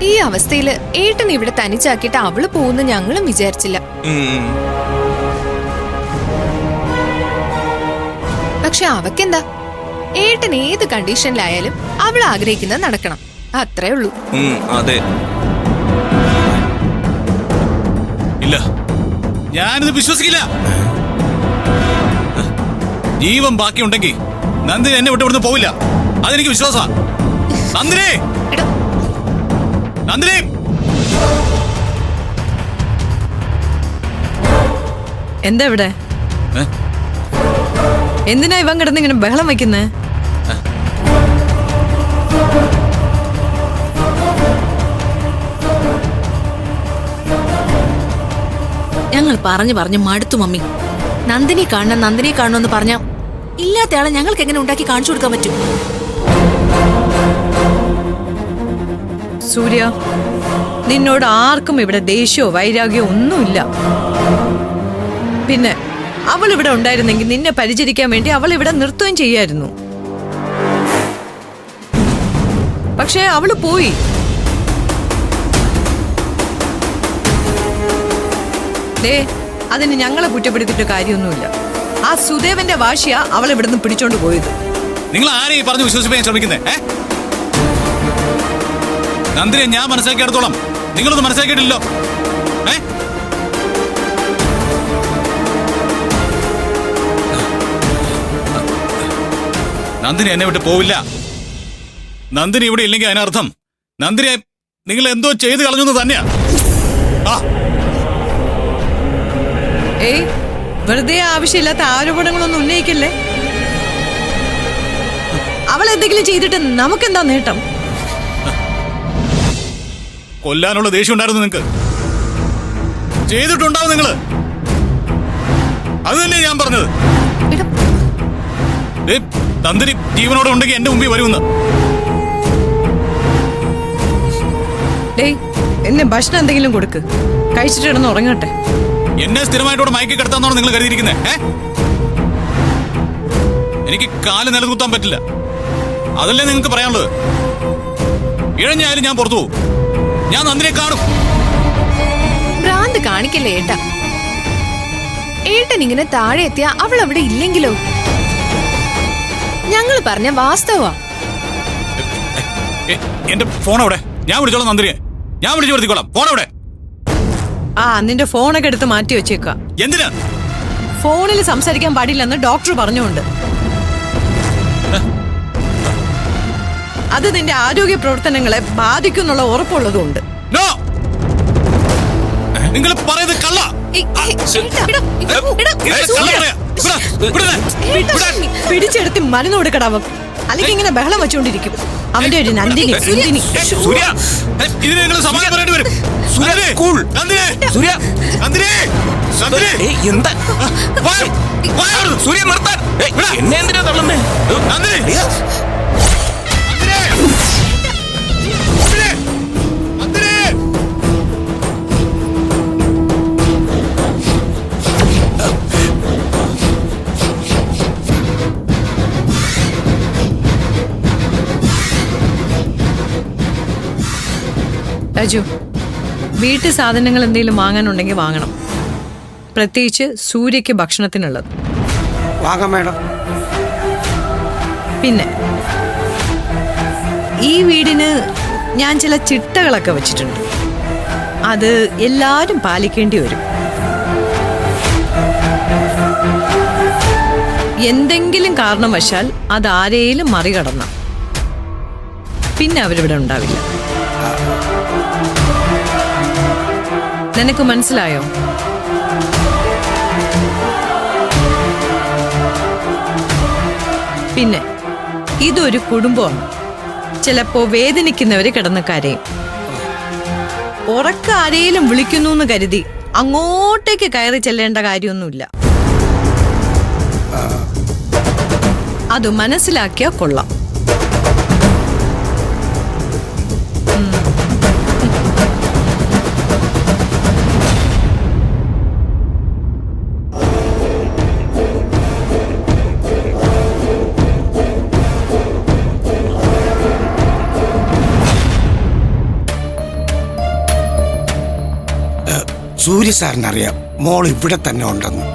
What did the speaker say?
ഈ അവസ്ഥയില് ഏട്ടൻ ഇവിടെ തനിച്ചാക്കിയിട്ട് അവള് പോകുന്ന ഞങ്ങളും വിചാരിച്ചില്ല. പക്ഷെ അവക്കെന്താ, ഏട്ടൻ ഏത് കണ്ടീഷനിലായാലും അവൾ ആഗ്രഹിക്കുന്നത് നടക്കണം, അത്രേ ഉള്ളൂ. അതെ, ഇല്ല, ഞാനിത് വിശ്വസിക്കില്ല. ജീവൻ ബാക്കിയുണ്ടെങ്കിൽ നന്ദിനി എന്നെ വിട്ട് ഇവിടുന്ന് പോവില്ല, അതെനിക്ക് വിശ്വാസാ. നന്ദിനി, നന്ദിനി, എന്താ ഇവിടെ? എന്തിനാ ഇവൻ കിടന്ന് ഇങ്ങനെ ബഹളം വയ്ക്കുന്നേ? ഞങ്ങൾ പറഞ്ഞു മടുത്തു മമ്മി. നന്ദിനി കാണണമെന്ന് പറഞ്ഞ ഇല്ലാത്തയാളെ ഞങ്ങൾക്ക് എങ്ങനെ ഉണ്ടാക്കി കാണിച്ചു കൊടുക്കാൻ പറ്റും? സൂര്യ, നിന്നോട് ആർക്കും ഇവിടെ ദേഷ്യമോ വൈരാഗ്യമോ ഒന്നുമില്ല. പിന്നെ അവൾ ഇവിടെ ഉണ്ടായിരുന്നെങ്കിൽ നിന്നെ പരിചരിക്കാൻ വേണ്ടി അവൾ ഇവിടെ നിർത്തുകയും ചെയ്യായിരുന്നു. പക്ഷേ അവള് പോയി. അതിന് ഞങ്ങളെ കുറ്റപ്പെടുത്തിയിട്ട് കാര്യമൊന്നുമില്ല. ആ സുദേവന്റെ വാശിയാ അവൾ ഇവിടുന്ന് പിടിച്ചോണ്ട് പോയത്. നിങ്ങൾ ആരെയും പറഞ്ഞു വിശ്വസിപ്പിക്കാൻ ശ്രമിക്കുന്നേ? നന്ദിനെ ഞാൻ മനസ്സിലാക്കിയെടുത്തോളം നിങ്ങളൊന്നും മനസ്സിലാക്കിയിട്ടില്ലോ. നന്ദിനി എന്നെ വിട്ട് പോവില്ല. നന്ദിനി ഇവിടെ ഇല്ലെങ്കിൽ അതിനർത്ഥം നന്ദിനിയെ നിങ്ങൾ എന്തോ ചെയ്ത് കളഞ്ഞു തന്നെയാ. വെറുതെ ആവശ്യമില്ലാത്ത ആരോപണങ്ങളൊന്നും ഉന്നയിക്കല്ലേ. അവൾ എന്തെങ്കിലും ചെയ്തിട്ട് നമുക്കെന്താ നേട്ടം? കൊല്ലാനുള്ള ദേഷ്യം ഉണ്ടായിരുന്നു നിങ്ങൾക്ക്. ചെയ്തിട്ടുണ്ടാവും നിങ്ങള്. അത് തന്നെ ഞാൻ പറഞ്ഞത്. നന്ദിനി ജീവനോടെ ഉണ്ടെങ്കിൽ എന്റെ മുമ്പിൽ വരുമെന്ന്. എന്നെ ഭക്ഷണം എന്തെങ്കിലും കൊടുക്ക്, കഴിച്ചിട്ട് കിടന്ന് ഉറങ്ങട്ടെ. എന്നെ സ്ഥിരമായിട്ടോടെ മയക്കി കിടത്താന്നാണോ നിങ്ങൾ കരുതിയിരിക്കുന്നത്? എനിക്ക് കാല് നിലനിർത്താൻ പറ്റില്ല, അതല്ലേ നിങ്ങൾക്ക് പറയാനുള്ളത്? ഇഴഞ്ഞായാലും ഞാൻ പുറത്തു പോകും. ഞാൻ നന്ദിനെ കാണും. ഭ്രാന്ത് കാണിക്കല്ലേ ഏട്ടാ. ഏട്ടൻ ഇങ്ങനെ താഴെ എത്തിയ അവൾ അവിടെ ഇല്ലെങ്കിലോ? ഞങ്ങൾ പറഞ്ഞ വാസ്തവാ. എന്റെ ഫോൺ അവിടെ. ഞാൻ വിളിച്ചോളാം നന്ദിനിയെ. ഞാൻ വിളിച്ചു വരുത്തിക്കോളാം. ഫോൺ അവിടെ. നിന്റെ ഫോണൊക്കെ എടുത്ത് മാറ്റി വെച്ചേക്ക. എന്തിനാ? ഫോണിൽ സംസാരിക്കാൻ പാടില്ലെന്ന് ഡോക്ടർ പറഞ്ഞുകൊണ്ട്. അത് നിന്റെ ആരോഗ്യ പ്രവർത്തനങ്ങളെ ബാധിക്കുന്നുള്ള ഉറപ്പുള്ളതുകൊണ്ട്. നിങ്ങൾ പറയുന്നത് കള്ള. പിടിച്ചെടുത്ത് മരുന്ന് കൊടുക്കടാവ, അല്ലെങ്കിൽ ഇങ്ങനെ ബഹളം വെച്ചോണ്ടിരിക്കും. അവന്റെ ഒരു നന്ദിനി. രാജു, വീട്ടു സാധനങ്ങൾ എന്തെങ്കിലും വാങ്ങാനുണ്ടെങ്കിൽ വാങ്ങണം. പ്രത്യേകിച്ച് സൂര്യക്ക് ഭക്ഷണത്തിനുള്ളത് വാങ്ങാം മേഡം. പിന്നെ ഈ വീടിന് ഞാൻ ചില ചിട്ടകളൊക്കെ വെച്ചിട്ടുണ്ട്. അത് എല്ലാരും പാലിക്കേണ്ടി വരും. എന്തെങ്കിലും കാരണവശാൽ അതാരേലും മറികടന്ന പിന്നെ അവരിവിടെ ഉണ്ടാവില്ല. നിനക്ക് മനസ്സിലായോ? പിന്നെ ഇതൊരു കുടുംബമാണ്. ചിലപ്പോ വേദനിക്കുന്നവര് കിടന്ന് കരയും. ഉറക്ക ആരെയും വിളിക്കുന്നു എന്ന് കരുതി അങ്ങോട്ടേക്ക് കയറി ചെല്ലേണ്ട കാര്യമൊന്നുമില്ല. അത് മനസ്സിലാക്കിയാ കൊള്ളാം. സൂര്യ സാറിനറിയാം മോൾ ഇവിടെ തന്നെ ഉണ്ടെന്ന്.